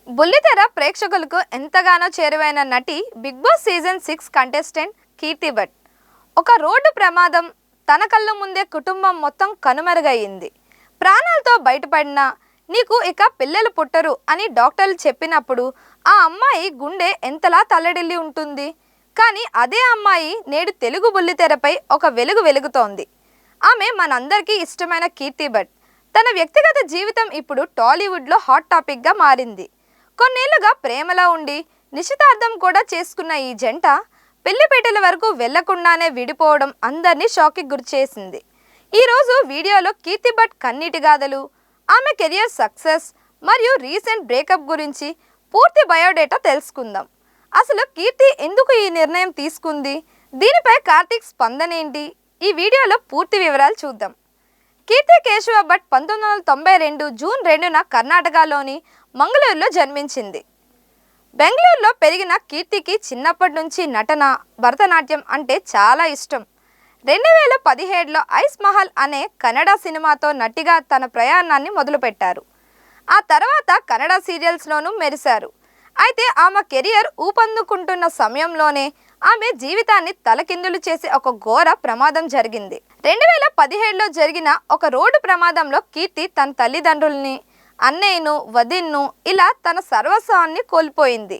బుల్లితెర ప్రేక్షకులకు ఎంతగానో చేరువైన నటి బిగ్ బాస్ సీజన్ 6 కంటెస్టెంట్ కీర్తి భట్ ఒక రోడ్డు ప్రమాదం తన కళ్ళ ముందే కుటుంబం మొత్తం కనుమరుగయ్యింది. ప్రాణాలతో బయటపడినా నీకు ఇక పిల్లలు పుట్టరు అని డాక్టర్లు చెప్పినప్పుడు ఆ అమ్మాయి గుండె ఎంతలా తల్లడిల్లి ఉంటుంది. కానీ అదే అమ్మాయి నేడు తెలుగు బుల్లితెరపై ఒక వెలుగు వెలుగుతోంది. ఆమె మనందరికీ ఇష్టమైన కీర్తి భట్. తన వ్యక్తిగత జీవితం ఇప్పుడు టాలీవుడ్లో హాట్ టాపిక్గా మారింది. కొన్నేళ్లుగా ప్రేమలో ఉండి నిశ్చితార్థం కూడా చేసుకున్న ఈ జంట పెళ్లిపేటల వరకు వెళ్లకుండానే విడిపోవడం అందరినీ షాక్కి గురిచేసింది. ఈరోజు వీడియోలో కీర్తి భట్ కన్నీటి గాథలు, ఆమె కెరియర్ సక్సెస్ మరియు రీసెంట్ బ్రేకప్ గురించి పూర్తి బయోడేటా తెలుసుకుందాం. అసలు కీర్తి ఎందుకు ఈ నిర్ణయం తీసుకుంది, దీనిపై కార్తీక్ స్పందన ఏంటి, ఈ వీడియోలో పూర్తి వివరాలు చూద్దాం. కీర్తి కేశవ భట్ 1992 జూన్ 2న కర్ణాటకలోని మంగళూరులో జన్మించింది. బెంగళూరులో పెరిగిన కీర్తికి చిన్నప్పటి నుంచి నటన, భరతనాట్యం అంటే చాలా ఇష్టం. 2017లో ఐస్ మహల్ అనే కన్నడ సినిమాతో నటిగా తన ప్రయాణాన్ని మొదలుపెట్టారు. ఆ తర్వాత కన్నడ సీరియల్స్లోనూ మెరిశారు. అయితే ఆమె కెరియర్ ఊపందుకుంటున్న సమయంలోనే ఆమె జీవితాన్ని తలకిందులు చేసే ఒక ఘోర ప్రమాదం జరిగింది. 2017లో జరిగిన ఒక రోడ్డు ప్రమాదంలో కీర్తి తన తల్లిదండ్రుల్ని, అన్నయ్యను, వదిన్ను ఇలా తన సర్వస్వాన్ని కోల్పోయింది.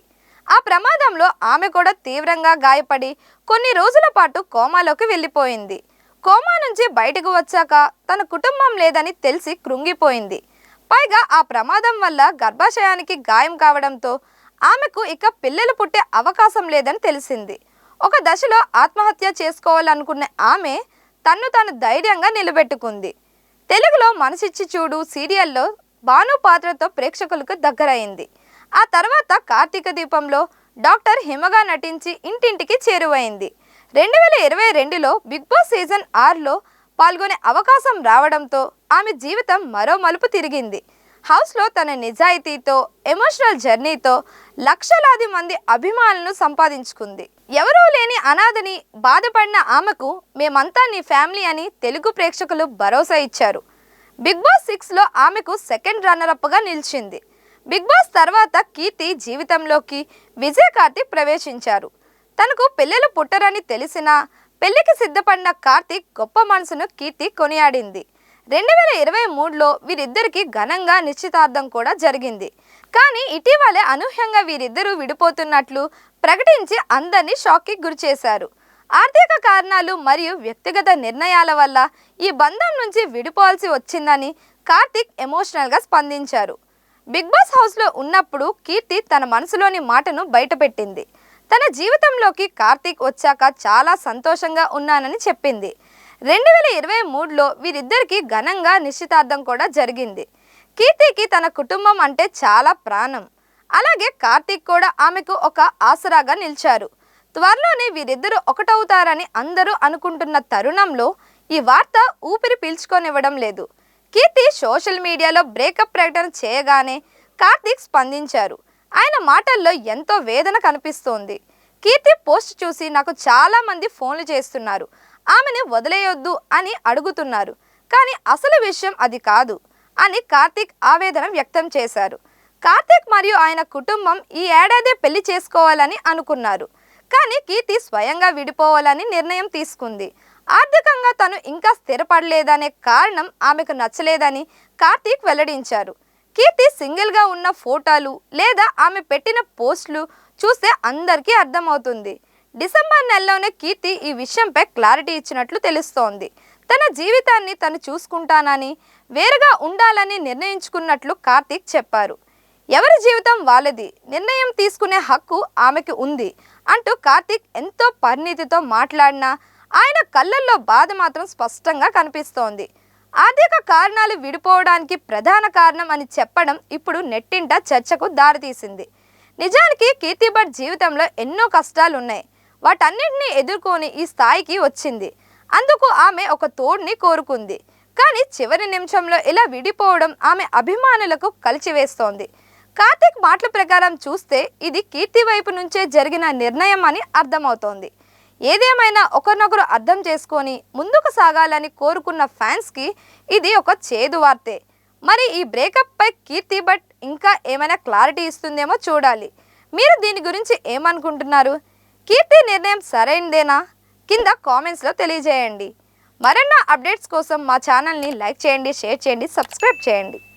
ఆ ప్రమాదంలో ఆమె కూడా తీవ్రంగా గాయపడి కొన్ని రోజుల పాటు కోమాలోకి వెళ్ళిపోయింది. కోమా నుంచి బయటకు వచ్చాక తన కుటుంబం లేదని తెలిసి కృంగిపోయింది. పైగా ఆ ప్రమాదం వల్ల గర్భాశయానికి గాయం కావడంతో ఆమెకు ఇక పిల్లలు పుట్టే అవకాశం లేదని తెలిసింది. ఒక దశలో ఆత్మహత్య చేసుకోవాలనుకున్న ఆమె తన్ను తాను ధైర్యంగా నిలబెట్టుకుంది. తెలుగులో మనసిచ్చి చూడు సీరియల్లో భాను పాత్రతో ప్రేక్షకులకు దగ్గరైంది. ఆ తర్వాత కార్తీక దీపంలో డాక్టర్ హిమగా నటించి ఇంటింటికి చేరువైంది. 2022లో బిగ్ బాస్ సీజన్ 6లో పాల్గొనే అవకాశం రావడంతో ఆమె జీవితం మరో మలుపు తిరిగింది. హౌస్లో తన నిజాయితీతో, ఎమోషనల్ జర్నీతో లక్షలాది మంది అభిమానులను సంపాదించుకుంది. ఎవరూ లేని అనాథని బాధపడిన ఆమెకు మేమంతా నీ ఫ్యామిలీ అని తెలుగు ప్రేక్షకులు భరోసా ఇచ్చారు. బిగ్ బాస్ 6లో ఆమెకు సెకండ్ రన్నరప్గా నిలిచింది. బిగ్ బాస్ తర్వాత కీర్తి జీవితంలోకి విజయ్ కార్తీక్ ప్రవేశించారు. తనకు పిల్లలు పుట్టరని తెలిసినా పెళ్లికి సిద్ధపడిన కార్తీక్ గొప్ప మనసును కీర్తి కొనియాడింది. 2023లో వీరిద్దరికి ఘనంగా నిశ్చితార్థం కూడా జరిగింది. కానీ ఇటీవలే అనూహ్యంగా వీరిద్దరూ విడిపోతున్నట్లు ప్రకటించి అందరినీ షాక్కి గురిచేశారు. ఆర్థిక కారణాలు మరియు వ్యక్తిగత నిర్ణయాల వల్ల ఈ బంధం నుంచి విడిపోవాల్సి వచ్చిందని కార్తీక్ ఎమోషనల్గా స్పందించారు. బిగ్ బాస్ హౌస్లో ఉన్నప్పుడు కీర్తి తన మనసులోని మాటను బయటపెట్టింది. తన జీవితంలోకి కార్తీక్ వచ్చాక చాలా సంతోషంగా ఉన్నానని చెప్పింది. 2023లో వీరిద్దరికి ఘనంగా నిశ్చితార్థం కూడా జరిగింది. కీర్తికి తన కుటుంబం అంటే చాలా ప్రాణం. అలాగే కార్తీక్ కూడా ఆమెకు ఒక ఆసరాగా నిలిచారు. త్వరలోనే వీరిద్దరూ ఒకటవుతారని అందరూ అనుకుంటున్న తరుణంలో ఈ వార్త ఊపిరి పీల్చుకొనివ్వడం లేదు. కీర్తి సోషల్ మీడియాలో బ్రేకప్ ప్రకటన చేయగానే కార్తీక్ స్పందించారు. ఆయన మాటల్లో ఎంతో వేదన కనిపిస్తోంది. కీర్తి పోస్ట్ చూసి నాకు చాలా మంది ఫోన్లు చేస్తున్నారు, ఆమెను వదిలేయొద్దు అని అడుగుతున్నారు, కానీ అసలు విషయం అది కాదు అని కార్తీక్ ఆవేదన వ్యక్తం చేశారు. కార్తీక్ మరియు ఆయన కుటుంబం ఈ ఏడాది పెళ్లి చేసుకోవాలని అనుకున్నారు. కానీ కీర్తి స్వయంగా విడిపోవాలని నిర్ణయం తీసుకుంది. ఆర్థికంగా తను ఇంకా స్థిరపడలేదనే కారణం ఆమెకు నచ్చలేదని కార్తీక్ వెల్లడించారు. కీర్తి సింగిల్గా ఉన్న ఫోటోలు లేదా ఆమె పెట్టిన పోస్టులు చూస్తే అందరికీ అర్థమవుతుంది. డిసెంబర్ నెలలోనే కీర్తి ఈ విషయంపై క్లారిటీ ఇచ్చినట్లు తెలుస్తోంది. తన జీవితాన్ని తను చూసుకుంటానని, వేరుగా ఉండాలని నిర్ణయించుకున్నట్లు కార్తీక్ చెప్పారు. ఎవరి జీవితం వాళ్ళది, నిర్ణయం తీసుకునే హక్కు ఆమెకి ఉంది అంటూ కార్తీక్ ఎంతో పరిణితితో మాట్లాడినా ఆయన కళ్ళల్లో బాధ మాత్రం స్పష్టంగా కనిపిస్తోంది. ఆర్థిక కారణాలు విడిపోవడానికి ప్రధాన కారణం అని చెప్పడం ఇప్పుడు నెట్టింట చర్చకు దారితీసింది. నిజానికి కీర్తి భట్ జీవితంలో ఎన్నో కష్టాలున్నాయి. వాటన్నింటినీ ఎదుర్కొని ఈ స్థాయికి వచ్చింది. అందుకు ఆమె ఒక తోడుని కోరుకుంది. కానీ చివరి నిమిషంలో ఇలా విడిపోవడం ఆమె అభిమానులకు కలిచివేస్తోంది. కార్తీక్ మాటల ప్రకారం చూస్తే ఇది కీర్తి వైపు నుంచే జరిగిన నిర్ణయం అని అర్థమవుతోంది. ఏదేమైనా ఒకరినొకరు అర్థం చేసుకొని ముందుకు సాగాలని కోరుకున్న ఫ్యాన్స్కి ఇది ఒక చేదు వార్తే. మరి ఈ బ్రేకప్ పై కీర్తి భట్ ఇంకా ఏమైనా క్లారిటీ ఇస్తుందేమో చూడాలి. మీరు దీని గురించి ఏమనుకుంటున్నారు? కీర్తి నిర్ణయం సరైనదేనా? కింద కామెంట్స్లో తెలియజేయండి. మరిన్ని అప్డేట్స్ కోసం మా ఛానల్ని లైక్ చేయండి, షేర్ చేయండి, సబ్స్క్రైబ్ చేయండి.